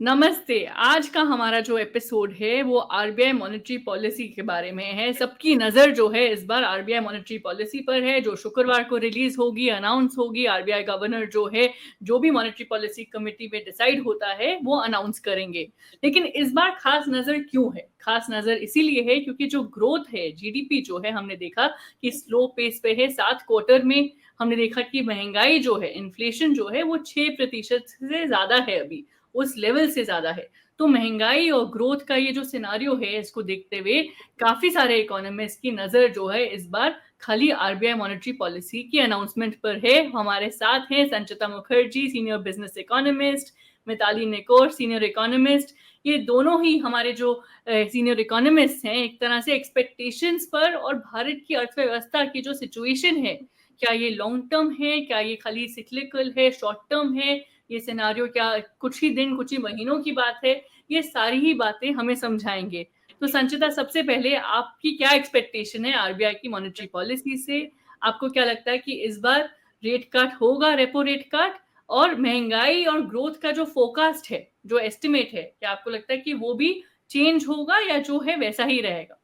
नमस्ते। आज का हमारा जो एपिसोड है वो आरबीआई मॉनेटरी पॉलिसी के बारे में है। सबकी नज़र जो है इस बार आरबीआई मॉनेटरी पॉलिसी पर है, जो शुक्रवार को रिलीज़ होगी, अनाउंस होगी। आरबीआई गवर्नर जो है, जो भी मॉनेटरी पॉलिसी कमिटी में डिसाइड होता है, वो अनाउंस करेंगे। लेकिन इस बार खास नज़र क्यों है? खास नज़र इसीलिए है क्योंकि जो ग्रोथ है, जीडीपी जो है, हमने देखा कि स्लो पेस पे है। 7 क्वार्टर में हमने देखा कि महँगाई जो है, इन्फ्लेशन जो है, वो 6% से ज़्यादा है अभी। उस लेवल से ज़्यादा है। तो महँगाई और ग्रोथ का ये जो सिनेरियो है, इसको देखते हुए काफ़ी सारे इकोनॉमिस्ट की नज़र जो है इस बार खाली आरबीआई मॉनेटरी पॉलिसी की अनाउंसमेंट पर है। हमारे साथ हैं Sanchita Mukherjee, senior business economist, Mitali Nikore, senior economist. ये दोनों ही हमारे जो सीनियर इकोनॉमिस्ट हैं, एक तरह से एक्सपेक्टेशंस पर और भारत की अर्थव्यवस्था की जो सिचुएशन है, क्या ये लॉन्ग टर्म है? क्या ये खाली सिक्लिकल है, शॉर्ट टर्म है? ये सिनेरियो क्या कुछ ही दिन, कुछ ही महीनों की बात है? ये सारी ही बातें हमें समझाएँगे। तो संचिता, सबसे पहले आपकी क्या एक्सपेक्टेशन है आरबीआई की मॉनेटरी पॉलिसी से? आपको क्या लगता है कि इस बार रेट कट होगा, रेपो रेट कट? और महँगाई और ग्रोथ का जो फोरकास्ट है, जो एस्टिमेट है, क्या आपको लगता है कि वो भी चेंज होगा या जो है वैसा ही रहेगा?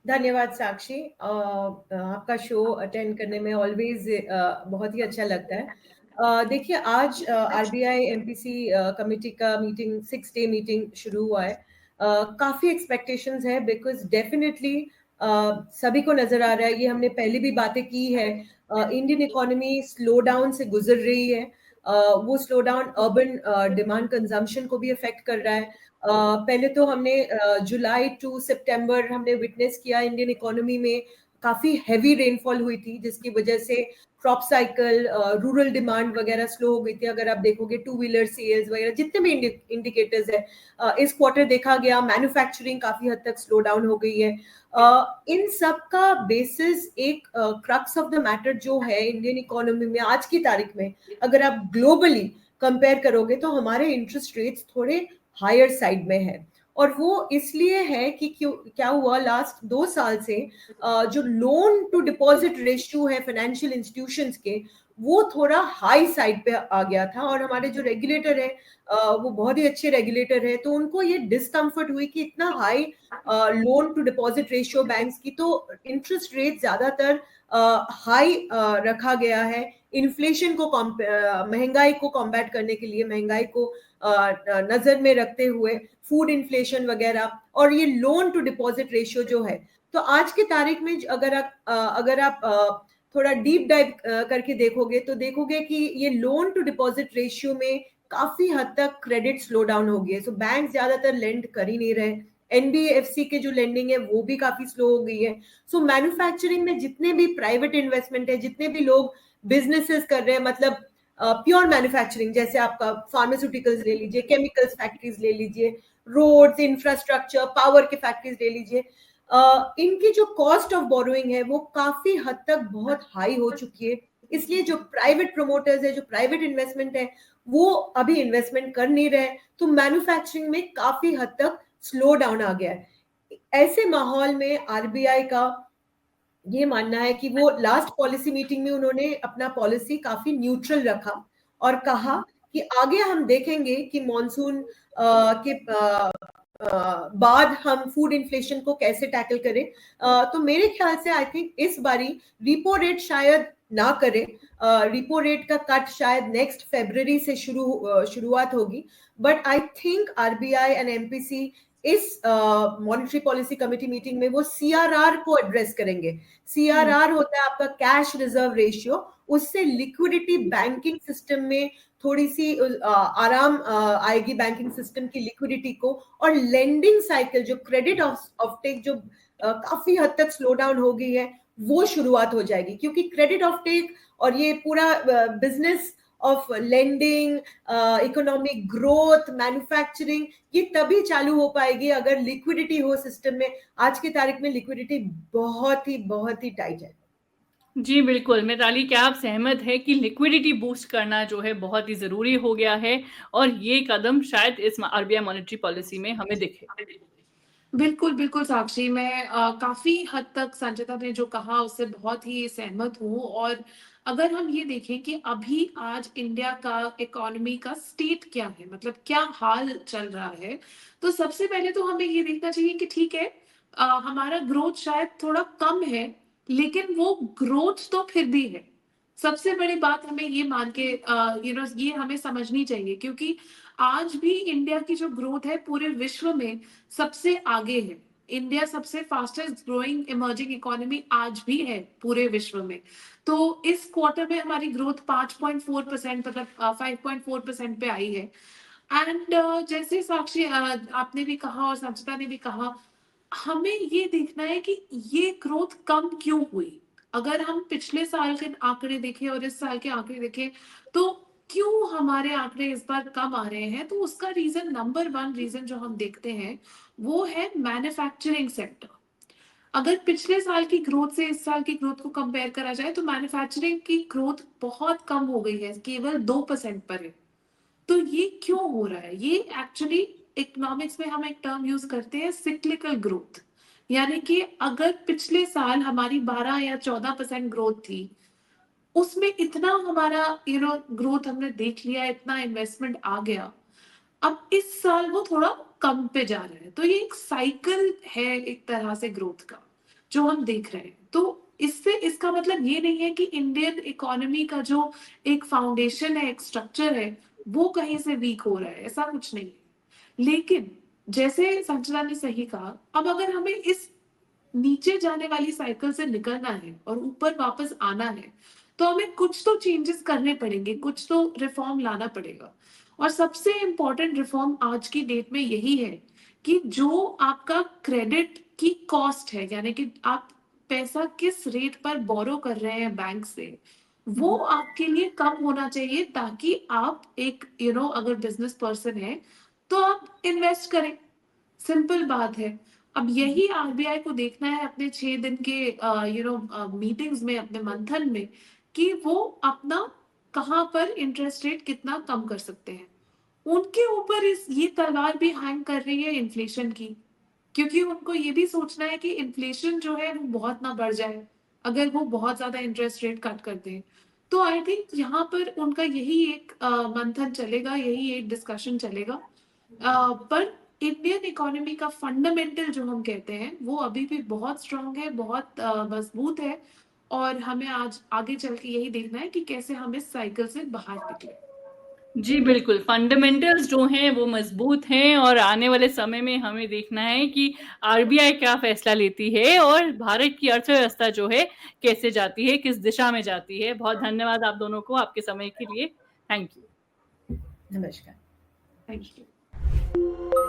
धन्यवाद साक्षी। आपका शो अटेंड करने में ऑलवेज बहुत ही अच्छा लगता है। देखिए, आज आरबीआई एमपीसी कमेटी का मीटिंग 6 डे मीटिंग शुरू हुआ है। काफ़ी एक्सपेक्टेशंस है बिकॉज डेफिनेटली सभी को नज़र आ रहा है, ये हमने पहले भी बातें की है। इंडियन इकोनॉमी स्लो डाउन से गुजर रही है। वो slow down urban demand consumption को भी अफेक्ट कर रहा है। पहले तो हमने जुलाई टू सितंबर हमने विटनेस किया इंडियन इकोनॉमी में काफी हैवी रेनफॉल हुई थी, जिसकी वजह से क्रॉप साइकिल, रूरल डिमांड वगैरह स्लो हो गई थी। अगर आप देखोगे टू व्हीलर सेल्स वगैरह जितने भी इंडिकेटर्स है, इस क्वार्टर देखा गया मैन्युफैक्चरिंग काफी हद तक स्लो डाउन हो गई है। इन सब का बेसिस एक क्रक्स ऑफ द मैटर जो है इंडियन इकोनॉमी में आज की तारीख में, अगर आप ग्लोबली कंपेयर करोगे तो हमारे इंटरेस्ट रेट्स थोड़े हायर साइड में है। और वो इसलिए है कि क्यों क्या हुआ लास्ट 2 साल से जो लोन टू डिपॉजिट रेशियो है फाइनेंशियल इंस्टीट्यूशंस के, वो थोड़ा हाई साइड पे आ गया था। और हमारे जो रेगुलेटर है वो बहुत ही अच्छे रेगुलेटर है, तो उनको ये डिस्कम्फर्ट हुई कि इतना high loan to deposit ratio banks की, तो इंटरेस्ट रेट ज्यादातर हाई रखा गया है इन्फ्लेशन को महंगाई को कॉम्बैट करने के लिए, महंगाई को नजर में रखते हुए, फूड इन्फ्लेशन वगैरह। और ये लोन टू डिपॉजिट रेशियो जो है, तो आज की तारीख में अगर आप थोड़ा डीप डाइव करके देखोगे तो देखोगे कि ये लोन टू डिपॉजिट रेशियो में काफी हद तक क्रेडिट स्लो डाउन हो गई है। सो बैंक ज्यादातर लेंड कर ही नहीं रहे। एनबीएफसी के जो लेंडिंग है वो भी काफी स्लो हो गई है। सो मैन्युफैक्चरिंग में जितने भी प्राइवेट इन्वेस्टमेंट है, जितने भी लोग बिजनेसेस कर रहे हैं, मतलब प्योर मैन्युफैक्चरिंग, जैसे आपका फार्मास्यूटिकल्स ले लीजिए, केमिकल्स फैक्ट्रीज ले लीजिए, रोड्स, इंफ्रास्ट्रक्चर, पावर के फैक्ट्रीज ले लीजिए, इनकी जो कॉस्ट ऑफ बोरोइंग है वो काफी हद तक बहुत हाई हो चुकी है। इसलिए जो प्राइवेट प्रोमोटर्स है, जो प्राइवेट इन्वेस्टमेंट है, वो अभी इन्वेस्टमेंट कर नहीं रहे। तो मैन्युफैक्चरिंग में काफी हद तक स्लो डाउन आ गया है। ऐसे माहौल में आरबीआई का ये मानना है कि वो लास्ट पॉलिसी मीटिंग में उन्होंने अपना पॉलिसी काफी न्यूट्रल रखा और कहा कि आगे हम देखेंगे कि मॉनसून के बाद हम फूड इन्फ्लेशन को कैसे टैकल करें। तो मेरे ख्याल से आई थिंक इस बारी रिपो रेट शायद ना करें। रिपो रेट का कट शायद नेक्स्ट फरवरी से शुरुआत होगी। But I think RBI and MPC इस मॉनेटरी पॉलिसी कमेटी मीटिंग में वो सीआरआर को एड्रेस करेंगे। सीआरआर होता है आपका कैश रिजर्व रेशियो। उससे लिक्विडिटी बैंकिंग सिस्टम में थोड़ी सी आराम आएगी, बैंकिंग सिस्टम की लिक्विडिटी को। और लेंडिंग साइकिल, जो क्रेडिट ऑफटेक जो काफी हद तक स्लो डाउन हो गई है, वो शुरुआत हो जाएगी। क्योंकि क्रेडिट ऑफटेक और ये पूरा business of lending, economic growth, manufacturing, ये तभी चालू हो पाएगी अगर लिक्विडिटी हो सिस्टम में। आज की तारीख में लिक्विडिटी बहुत ही टाइट है। जी, बिल्कुल। मिताली, क्या आप सहमत हैं कि लिक्विडिटी बूस्ट करना जो है बहुत ही ज़रूरी हो गया है और ये कदम शायद इस आरबीआई मॉनेटरी पॉलिसी में हमें दिखे? बिल्कुल, बिल्कुल साक्षी, मैं काफ़ी हद तक संचिता ने जो कहा उससे बहुत ही सहमत हूँ। और अगर हम ये देखें कि अभी आज इंडिया का इकोनॉमी का स्टेट क्या है, मतलब क्या हाल चल रहा है, तो सबसे पहले तो हमें ये देखना चाहिए कि ठीक है, हमारा ग्रोथ शायद थोड़ा कम है, लेकिन वो ग्रोथ तो फिर भी है। सबसे बड़ी बात हमें ये मान के ये हमें समझनी चाहिए, क्योंकि आज भी इंडिया की जो ग्रोथ है पूरे विश्व में सबसे आगे है। इंडिया सबसे फास्टेस्ट ग्रोइंग इमर्जिंग इकोनॉमी आज भी है पूरे विश्व में। तो इस क्वार्टर में हमारी ग्रोथ 5.4%, मतलब 5.4% पे आई है। एंड जैसे साक्षी आपने भी कहा और संचिता ने भी कहा, हमें ये देखना है कि ये ग्रोथ कम क्यों हुई। अगर हम पिछले साल के आंकड़े देखें और इस साल के आंकड़े देखें, तो क्यों हमारे आंकड़े इस बार कम आ रहे हैं, तो उसका रीजन, नंबर वन रीजन जो हम देखते हैं, वो है मैन्युफैक्चरिंग सेक्टर। अगर पिछले साल की ग्रोथ से इस साल की ग्रोथ को कंपेयर करा जाए, तो मैन्युफैक्चरिंग की ग्रोथ बहुत कम हो गई है, केवल 2% पर है। तो ये क्यों हो रहा है? ये एक्चुअली इकोनॉमिक्स में हम एक टर्म यूज करते हैं, सिक्लिकल ग्रोथ। यानी कि अगर पिछले साल हमारी 12 या 14% ग्रोथ थी, उसमें इतना हमारा ग्रोथ हमने देख लिया, इतना इन्वेस्टमेंट आ गया, अब इस साल वो थोड़ा कम पे जा रहा है। तो ये एक साइकिल है एक तरह से ग्रोथ का, जो हम देख रहे हैं। तो इससे इसका मतलब ये नहीं है कि इंडियन इकोनॉमी का जो एक फाउंडेशन है, एक स्ट्रक्चर है, वो कहीं से वीक हो रहा है, ऐसा कुछ नहीं है। लेकिन जैसे संजना ने सही कहा, अब अगर हमें इस नीचे जाने वाली साइकिल से निकलना है और ऊपर वापस आना है, तो हमें कुछ तो चेंजेस करने पड़ेंगे, कुछ तो रिफॉर्म लाना पड़ेगा। और सबसे इंपॉर्टेंट रिफॉर्म आज की डेट में यही है कि जो आपका क्रेडिट की कॉस्ट है, यानी कि आप पैसा किस रेट पर बोरो कर रहे हैं बैंक से, वो आपके लिए कम होना चाहिए, ताकि आप एक अगर बिजनेस पर्सन है तो आप इन्वेस्ट करें। सिंपल बात है। अब यही आरबीआई को देखना है अपने 6 दिन के मीटिंग्स में, अपने मंथन में, कि वो अपना कहाँ पर इंटरेस्ट रेट कितना कम कर सकते हैं। उनके ऊपर इस ये तलवार भी हैंग कर रही है इन्फ्लेशन की, क्योंकि उनको ये भी सोचना है कि इन्फ्लेशन जो है वो बहुत ना बढ़ जाए अगर वो बहुत ज्यादा इंटरेस्ट रेट कट कर दें। तो आई थिंक यहाँ पर उनका यही एक मंथन चलेगा, यही एक डिस्कशन चलेगा। पर इंडियन इकोनॉमी का फंडामेंटल जो हम कहते हैं, वो अभी भी बहुत स्ट्रांग है, बहुत मजबूत है। और हमें आज आगे चल के यही देखना है कि कैसे हम इस साइकिल से बाहर निकले। जी, बिल्कुल, फंडामेंटल्स जो हैं वो मज़बूत हैं और आने वाले समय में हमें देखना है कि आरबीआई क्या फ़ैसला लेती है और भारत की अर्थव्यवस्था जो है कैसे जाती है, किस दिशा में जाती है। बहुत धन्यवाद आप दोनों को आपके समय के लिए। Thank you. नमस्कार। Thank you.